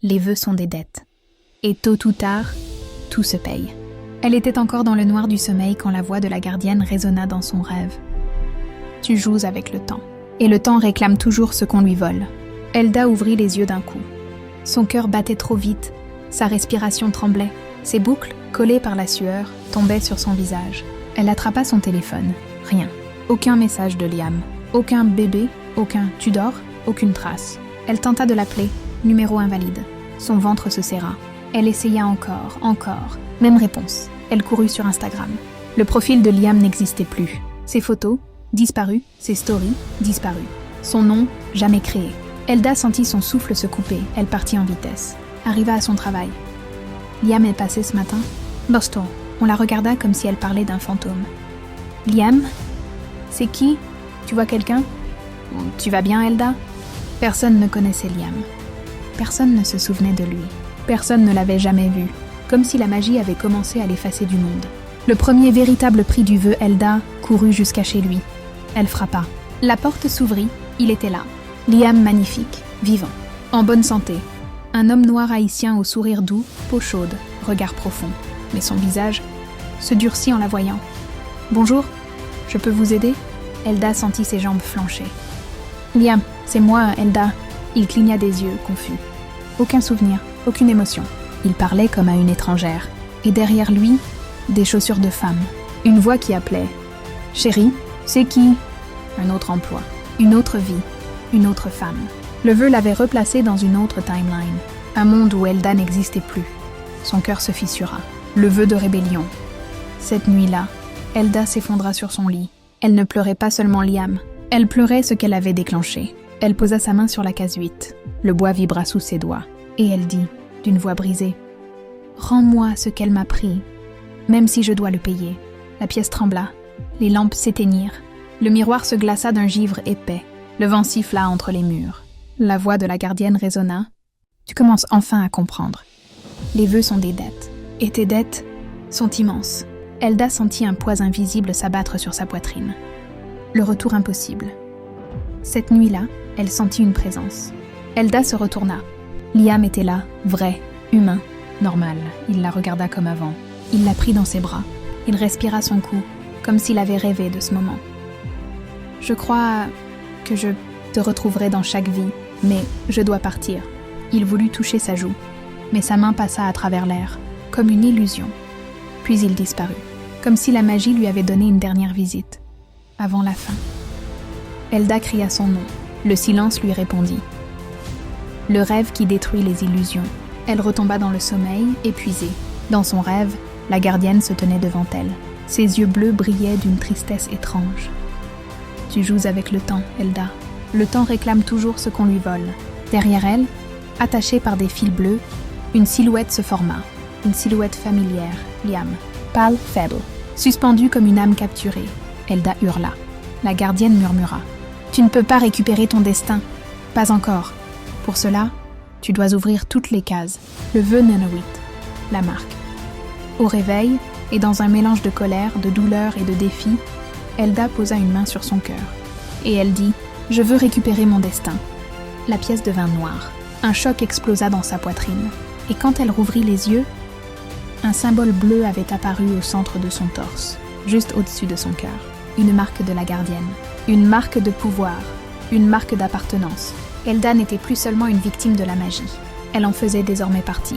les vœux sont des dettes. Et tôt ou tard, tout se paye. Elle était encore dans le noir du sommeil quand la voix de la gardienne résonna dans son rêve. Tu joues avec le temps. Et le temps réclame toujours ce qu'on lui vole. Elda ouvrit les yeux d'un coup. Son cœur battait trop vite, sa respiration tremblait. Ses boucles, collées par la sueur, tombaient sur son visage. Elle attrapa son téléphone. Rien. Aucun message de Liam. Aucun bébé, aucun « tu dors », aucune trace. Elle tenta de l'appeler, numéro invalide. Son ventre se serra. Elle essaya encore. Même réponse. Elle courut sur Instagram. Le profil de Liam n'existait plus. Ses photos, disparues. Ses stories, disparues. Son nom, jamais créé. Elda sentit son souffle se couper. Elle partit en vitesse. Arriva à son travail. Liam est passé ce matin. Boston. On la regarda comme si elle parlait d'un fantôme. Liam? C'est qui? Tu vois quelqu'un? Tu vas bien, Elda? Personne ne connaissait Liam. Personne ne se souvenait de lui. Personne ne l'avait jamais vu. Comme si la magie avait commencé à l'effacer du monde. Le premier véritable prix du vœu, Elda courut jusqu'à chez lui. Elle frappa. La porte s'ouvrit. Il était là. Liam magnifique, vivant, en bonne santé. Un homme noir haïtien au sourire doux, peau chaude, regard profond. Mais son visage se durcit en la voyant. « Bonjour, je peux vous aider ?» Elda sentit ses jambes flancher. « Liam, c'est moi, Elda. » Il cligna des yeux, confus. Aucun souvenir, aucune émotion. Il parlait comme à une étrangère. Et derrière lui, des chaussures de femme. Une voix qui appelait. « Chérie, c'est qui ?» Un autre emploi, une autre vie, une autre femme. Le vœu l'avait replacé dans une autre timeline. Un monde où Elda n'existait plus. Son cœur se fissura. Le vœu de rébellion. Cette nuit-là, Elda s'effondra sur son lit. Elle ne pleurait pas seulement Liam. Elle pleurait ce qu'elle avait déclenché. Elle posa sa main sur la case 8. Le bois vibra sous ses doigts. Et elle dit, d'une voix brisée, « Rends-moi ce qu'elle m'a pris, même si je dois le payer. » La pièce trembla. Les lampes s'éteignirent. Le miroir se glaça d'un givre épais. Le vent siffla entre les murs. La voix de la gardienne résonna. « Tu commences enfin à comprendre. Les vœux sont des dettes. Et tes dettes sont immenses. » Elda sentit un poids invisible s'abattre sur sa poitrine. Le retour impossible. Cette nuit-là, elle sentit une présence. Elda se retourna. Liam était là, vrai, humain, normal. Il la regarda comme avant. Il la prit dans ses bras. Il respira son cou, comme s'il avait rêvé de ce moment. « Je crois que je te retrouverai dans chaque vie, mais je dois partir. » Il voulut toucher sa joue, mais sa main passa à travers l'air, comme une illusion. Puis il disparut, comme si la magie lui avait donné une dernière visite, avant la fin. Elda cria son nom. Le silence lui répondit. Le rêve qui détruit les illusions. Elle retomba dans le sommeil, épuisée. Dans son rêve, la gardienne se tenait devant elle. Ses yeux bleus brillaient d'une tristesse étrange. « Tu joues avec le temps, Elda. Le temps réclame toujours ce qu'on lui vole. » Derrière elle, attachée par des fils bleus, une silhouette se forma. Une silhouette familière, Liam, pâle, faible, suspendue comme une âme capturée. Elda hurla. La gardienne murmura. « Tu ne peux pas récupérer ton destin. Pas encore. Pour cela, tu dois ouvrir toutes les cases. Le vœu Nanoït, la marque. » Au réveil, et dans un mélange de colère, de douleur et de défi, Elda posa une main sur son cœur. Et elle dit « Je veux récupérer mon destin. » La pièce devint noire. Un choc explosa dans sa poitrine. Et quand elle rouvrit les yeux, un symbole bleu avait apparu au centre de son torse, juste au-dessus de son cœur. Une marque de la gardienne. Une marque de pouvoir. Une marque d'appartenance. Elda n'était plus seulement une victime de la magie. Elle en faisait désormais partie.